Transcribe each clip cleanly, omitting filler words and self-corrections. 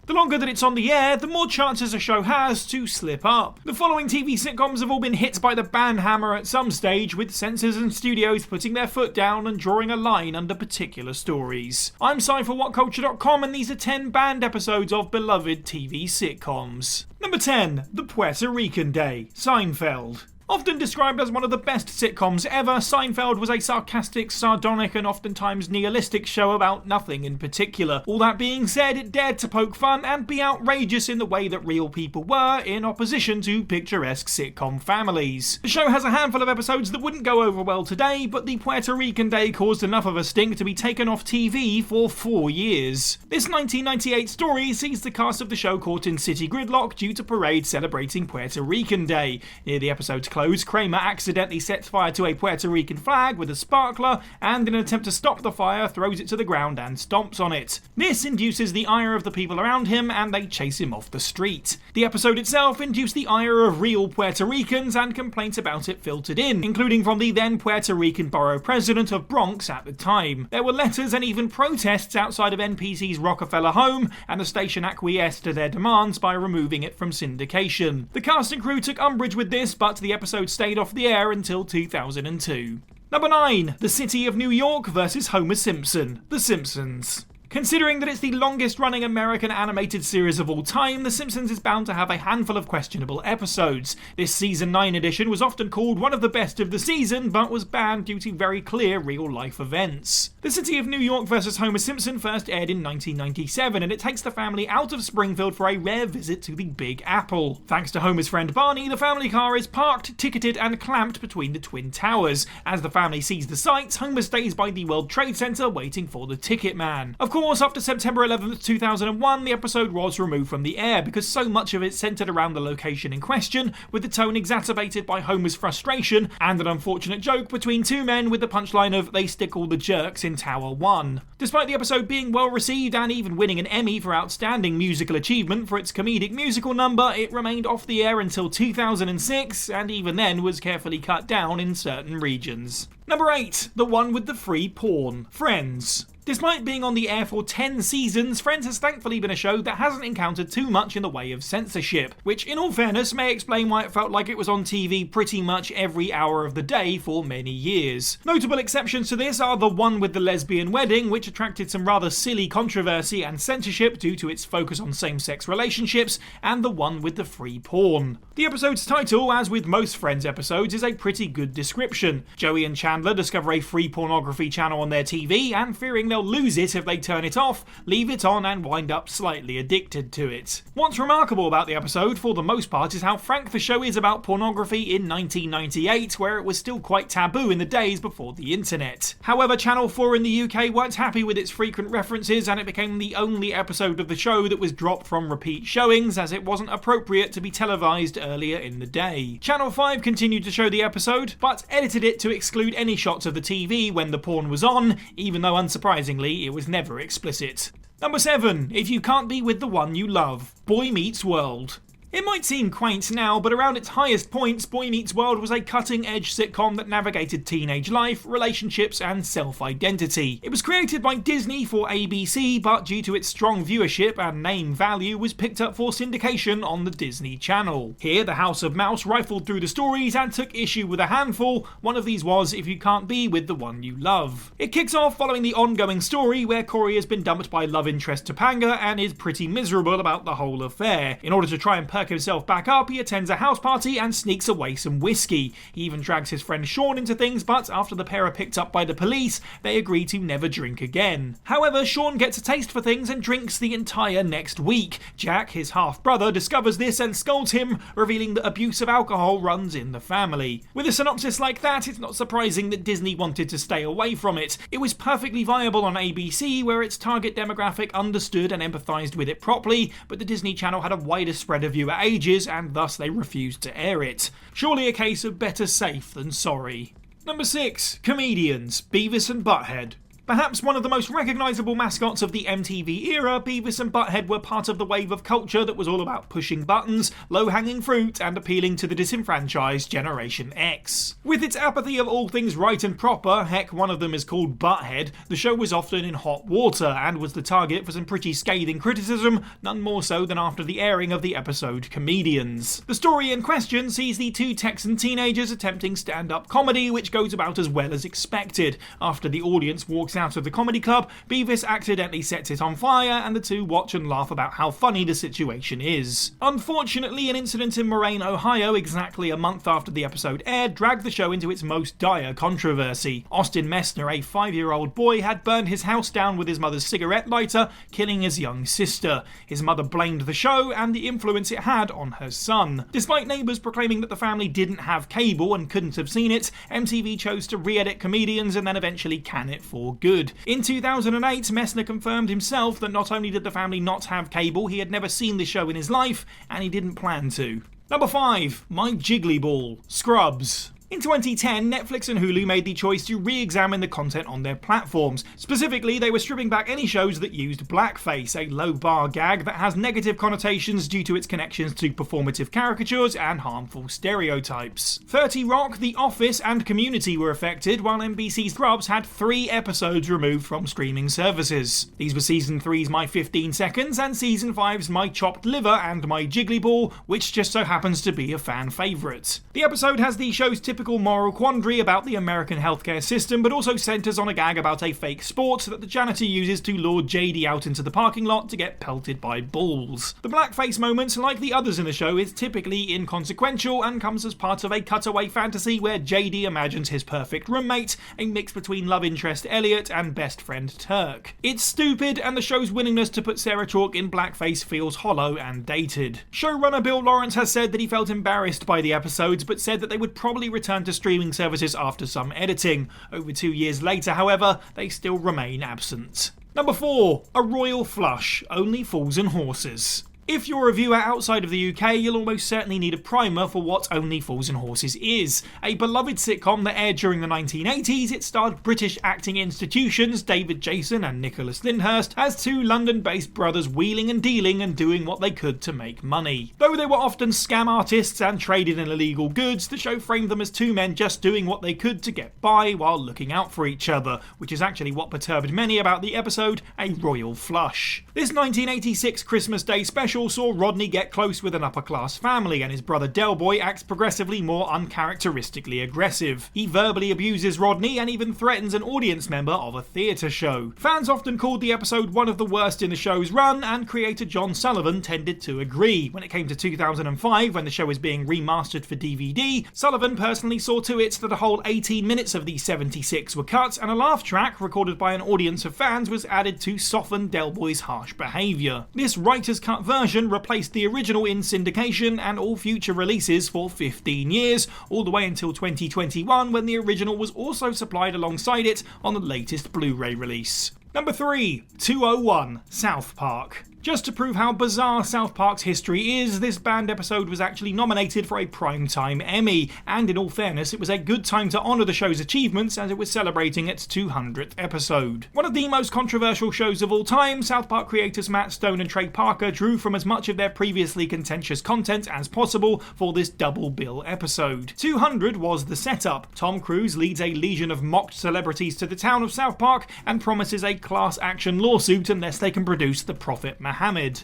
The longer that it's on the air, the more chances a show has to slip up. The following TV sitcoms have all been hit by the ban hammer at some stage, with censors and studios putting their foot down and drawing a line under particular stories. I'm Cy for WhatCulture.com, and these are 10 banned episodes of beloved TV sitcoms. Number 10. The Puerto Rican Day, Seinfeld. Often described as one of the best sitcoms ever, Seinfeld was a sarcastic, sardonic and oftentimes nihilistic show about nothing in particular. All that being said, it dared to poke fun and be outrageous in the way that real people were, in opposition to picturesque sitcom families. The show has a handful of episodes that wouldn't go over well today, but the Puerto Rican Day caused enough of a stink to be taken off TV for 4 years. This 1998 story sees the cast of the show caught in city gridlock due to parades celebrating Puerto Rican Day. Near the episode's close, Kramer accidentally sets fire to a Puerto Rican flag with a sparkler, and in an attempt to stop the fire, throws it to the ground and stomps on it. This induces the ire of the people around him, and they chase him off the street. The episode itself induced the ire of real Puerto Ricans, and complaints about it filtered in, including from the then Puerto Rican borough president of Bronx at the time. There were letters and even protests outside of NBC's Rockefeller home, and the station acquiesced to their demands by removing it from syndication. The cast and crew took umbrage with this, but the episode stayed off the air until 2002. Number 9. The City of New York vs. Homer Simpson, The Simpsons. Considering that it's the longest running American animated series of all time, The Simpsons is bound to have a handful of questionable episodes. This season 9 edition was often called one of the best of the season, but was banned due to very clear real-life events. The City of New York vs. Homer Simpson first aired in 1997, and it takes the family out of Springfield for a rare visit to the Big Apple. Thanks to Homer's friend Barney, the family car is parked, ticketed, and clamped between the Twin Towers. As the family sees the sights, Homer stays by the World Trade Center waiting for the ticket man. Of course, after September 11th, 2001, the episode was removed from the air because so much of it centered around the location in question, with the tone exacerbated by Homer's frustration and an unfortunate joke between two men with the punchline of "they stick all the jerks in Tower 1. Despite the episode being well received and even winning an Emmy for outstanding musical achievement for its comedic musical number, it remained off the air until 2006, and even then was carefully cut down in certain regions. Number 8. The one with the free porn, Friends. Despite being on the air for 10 seasons, Friends has thankfully been a show that hasn't encountered too much in the way of censorship, which in all fairness may explain why it felt like it was on TV pretty much every hour of the day for many years. Notable exceptions to this are the one with the lesbian wedding, which attracted some rather silly controversy and censorship due to its focus on same-sex relationships, and the one with the free porn. The episode's title, as with most Friends episodes, is a pretty good description. Joey and Chandler discover a free pornography channel on their TV, and fearing they'll lose it if they turn it off, leave it on and wind up slightly addicted to it. What's remarkable about the episode, for the most part, is how frank the show is about pornography in 1998, where it was still quite taboo in the days before the internet. However, Channel 4 in the UK weren't happy with its frequent references, and it became the only episode of the show that was dropped from repeat showings, as it wasn't appropriate to be televised earlier in the day. Channel 5 continued to show the episode, but edited it to exclude any shots of the TV when the porn was on, even though unsurprisingly it was never explicit. Number 7. If you can't be with the one you love, Boy Meets World. It might seem quaint now, but around its highest points, Boy Meets World was a cutting-edge sitcom that navigated teenage life, relationships, and self-identity. It was created by Disney for ABC, but due to its strong viewership and name value, was picked up for syndication on the Disney Channel. Here, the House of Mouse rifled through the stories and took issue with a handful. One of these was If You Can't Be With the One You Love. It kicks off following the ongoing story where Corey has been dumped by love interest Topanga and is pretty miserable about the whole affair. In order to try and perk himself back up, he attends a house party and sneaks away some whiskey. He even drags his friend Sean into things, but after the pair are picked up by the police, they agree to never drink again. However, Sean gets a taste for things and drinks the entire next week. Jack, his half-brother, discovers this and scolds him, revealing that abuse of alcohol runs in the family. With a synopsis like that, it's not surprising that Disney wanted to stay away from it. It was perfectly viable on ABC, where its target demographic understood and empathised with it properly, but the Disney Channel had a wider spread of viewer ages, and thus they refused to air it. Surely a case of better safe than sorry. Number 6. Comedians, Beavis and Butthead. Perhaps one of the most recognisable mascots of the MTV era, Beavis and Butthead were part of the wave of culture that was all about pushing buttons, low-hanging fruit, and appealing to the disenfranchised Generation X. With its apathy of all things right and proper, heck, one of them is called Butthead, the show was often in hot water and was the target for some pretty scathing criticism, none more so than after the airing of the episode Comedians. The story in question sees the two Texan teenagers attempting stand-up comedy, which goes about as well as expected. After the audience walks out of the comedy club, Beavis accidentally sets it on fire, and the two watch and laugh about how funny the situation is. Unfortunately, an incident in Moraine, Ohio, exactly a month after the episode aired, dragged the show into its most dire controversy. Austin Messner, a 5-year-old boy, had burned his house down with his mother's cigarette lighter, killing his young sister. His mother blamed the show and the influence it had on her son. Despite neighbours proclaiming that the family didn't have cable and couldn't have seen it, MTV chose to re-edit Comedians and then eventually can it for good. In 2008, Messner confirmed himself that not only did the family not have cable, he had never seen the show in his life, and he didn't plan to. Number 5. My Jiggly Ball. Scrubs. In 2010, Netflix and Hulu made the choice to re-examine the content on their platforms. Specifically, they were stripping back any shows that used blackface, a low-bar gag that has negative connotations due to its connections to performative caricatures and harmful stereotypes. 30 Rock, The Office, and Community were affected, while NBC's Scrubs had 3 episodes removed from streaming services. These were Season 3's My 15 Seconds and Season 5's My Chopped Liver and My Jiggly Ball, which just so happens to be a fan favourite. The episode has the show's typical moral quandary about the American healthcare system, but also centres on a gag about a fake sport that the janitor uses to lure JD out into the parking lot to get pelted by balls. The blackface moment, like the others in the show, is typically inconsequential and comes as part of a cutaway fantasy where JD imagines his perfect roommate, a mix between love interest Elliot and best friend Turk. It's stupid, and the show's willingness to put Sarah Chalke in blackface feels hollow and dated. Showrunner Bill Lawrence has said that he felt embarrassed by the episodes, but said that they would probably return to streaming services after some editing. Over 2 years later, however, they still remain absent. Number 4. A Royal Flush. Only Fools and Horses. If you're a viewer outside of the UK, you'll almost certainly need a primer for what Only Fools and Horses is. A beloved sitcom that aired during the 1980s, it starred British acting institutions David Jason and Nicholas Lyndhurst as two London-based brothers wheeling and dealing and doing what they could to make money. Though they were often scam artists and traded in illegal goods, the show framed them as two men just doing what they could to get by while looking out for each other, which is actually what perturbed many about the episode, A Royal Flush. This 1986 Christmas Day special saw Rodney get close with an upper-class family, and his brother Delboy acts progressively more uncharacteristically aggressive. He verbally abuses Rodney and even threatens an audience member of a theatre show. Fans often called the episode one of the worst in the show's run, and creator John Sullivan tended to agree. When it came to 2005, when the show was being remastered for DVD, Sullivan personally saw to it that a whole 18 minutes of the 76 were cut, and a laugh track recorded by an audience of fans was added to soften Delboy's harsh behaviour. This writer's cut version replaced the original in syndication and all future releases for 15 years, all the way until 2021, when the original was also supplied alongside it on the latest Blu-ray release. Number 3. 201. South Park. Just to prove how bizarre South Park's history is, this banned episode was actually nominated for a Primetime Emmy, and in all fairness, it was a good time to honour the show's achievements as it was celebrating its 200th episode. One of the most controversial shows of all time, South Park creators Matt Stone and Trey Parker drew from as much of their previously contentious content as possible for this double bill episode. 200 was the setup. Tom Cruise leads a legion of mocked celebrities to the town of South Park and promises a class action lawsuit unless they can produce the Prophet Muhammad.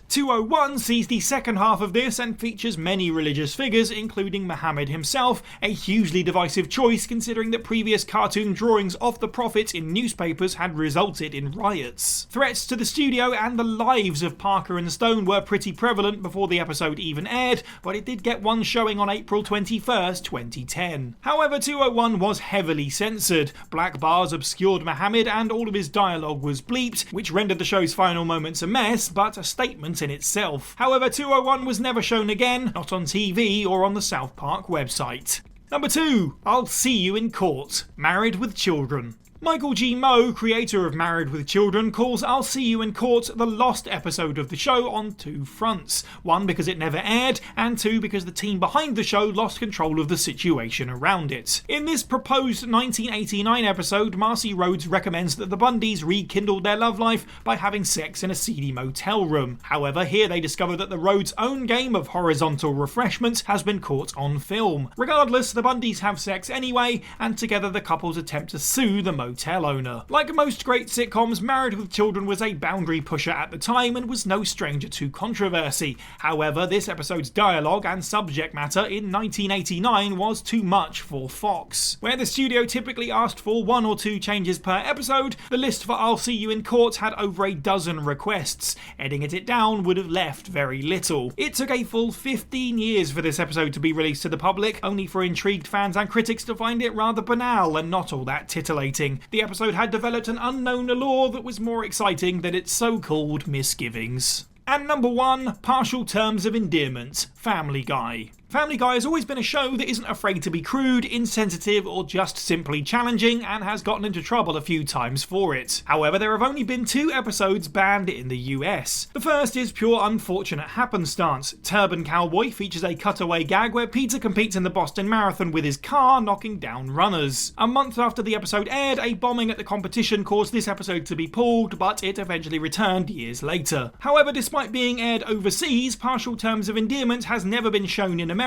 201 sees the second half of this and features many religious figures, including Muhammad himself, a hugely divisive choice considering that previous cartoon drawings of the Prophet in newspapers had resulted in riots. Threats to the studio and the lives of Parker and Stone were pretty prevalent before the episode even aired, but it did get one showing on April 21st, 2010. However, 201 was heavily censored. Black bars obscured Muhammad and all of his dialogue was bleeped, which rendered the show's final moments a mess, but a statement in itself. However, 201 was never shown again, not on TV or on the South Park website. Number 2. I'll See You in Court. Married with Children. Michael G. Moe, creator of Married with Children, calls I'll See You in Court the lost episode of the show on two fronts. One, because it never aired, and two, because the team behind the show lost control of the situation around it. In this proposed 1989 episode, Marcy Rhodes recommends that the Bundys rekindled their love life by having sex in a seedy motel room. However, here they discover that the Rhodes' own game of horizontal refreshment has been caught on film. Regardless, the Bundys have sex anyway, and together the couples attempt to sue the motel owner. Like most great sitcoms, Married with Children was a boundary pusher at the time and was no stranger to controversy. However, this episode's dialogue and subject matter in 1989 was too much for Fox. Where the studio typically asked for 1 or 2 changes per episode, the list for I'll See You in Court had over a dozen requests. Editing it down would have left very little. It took a full 15 years for this episode to be released to the public, only for intrigued fans and critics to find it rather banal and not all that titillating. The episode had developed an unknown allure that was more exciting than its so-called misgivings. And number 1, partial terms of endearment, Family Guy. Family Guy has always been a show that isn't afraid to be crude, insensitive, or just simply challenging, and has gotten into trouble a few times for it. However, there have only been 2 episodes banned in the US. The first is pure unfortunate happenstance. Turban Cowboy features a cutaway gag where Peter competes in the Boston Marathon with his car, knocking down runners. A month after the episode aired, a bombing at the competition caused this episode to be pulled, but it eventually returned years later. However, despite being aired overseas, partial terms of endearment has never been shown in America,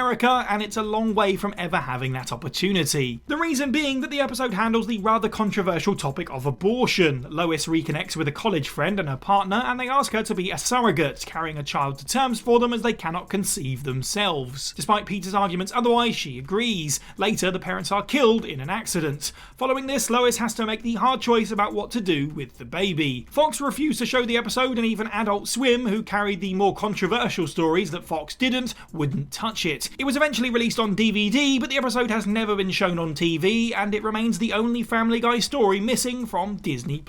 and it's a long way from ever having that opportunity. The reason being that the episode handles the rather controversial topic of abortion. Lois reconnects with a college friend and her partner, and they ask her to be a surrogate, carrying a child to terms for them as they cannot conceive themselves. Despite Peter's arguments otherwise, she agrees. Later, the parents are killed in an accident. Following this, Lois has to make the hard choice about what to do with the baby. Fox refused to show the episode, and even Adult Swim, who carried the more controversial stories that Fox didn't, wouldn't touch it. It was eventually released on DVD, but the episode has never been shown on TV, and it remains the only Family Guy story missing from Disney+.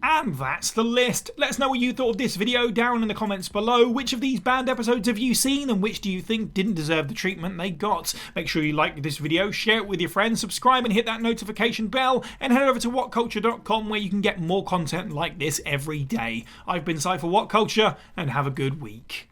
And that's the list. Let us know what you thought of this video down in the comments below. Which of these banned episodes have you seen, and which do you think didn't deserve the treatment they got? Make sure you like this video, share it with your friends, subscribe and hit that notification bell, and head over to whatculture.com where you can get more content like this every day. I've been Cy for What Culture, and have a good week.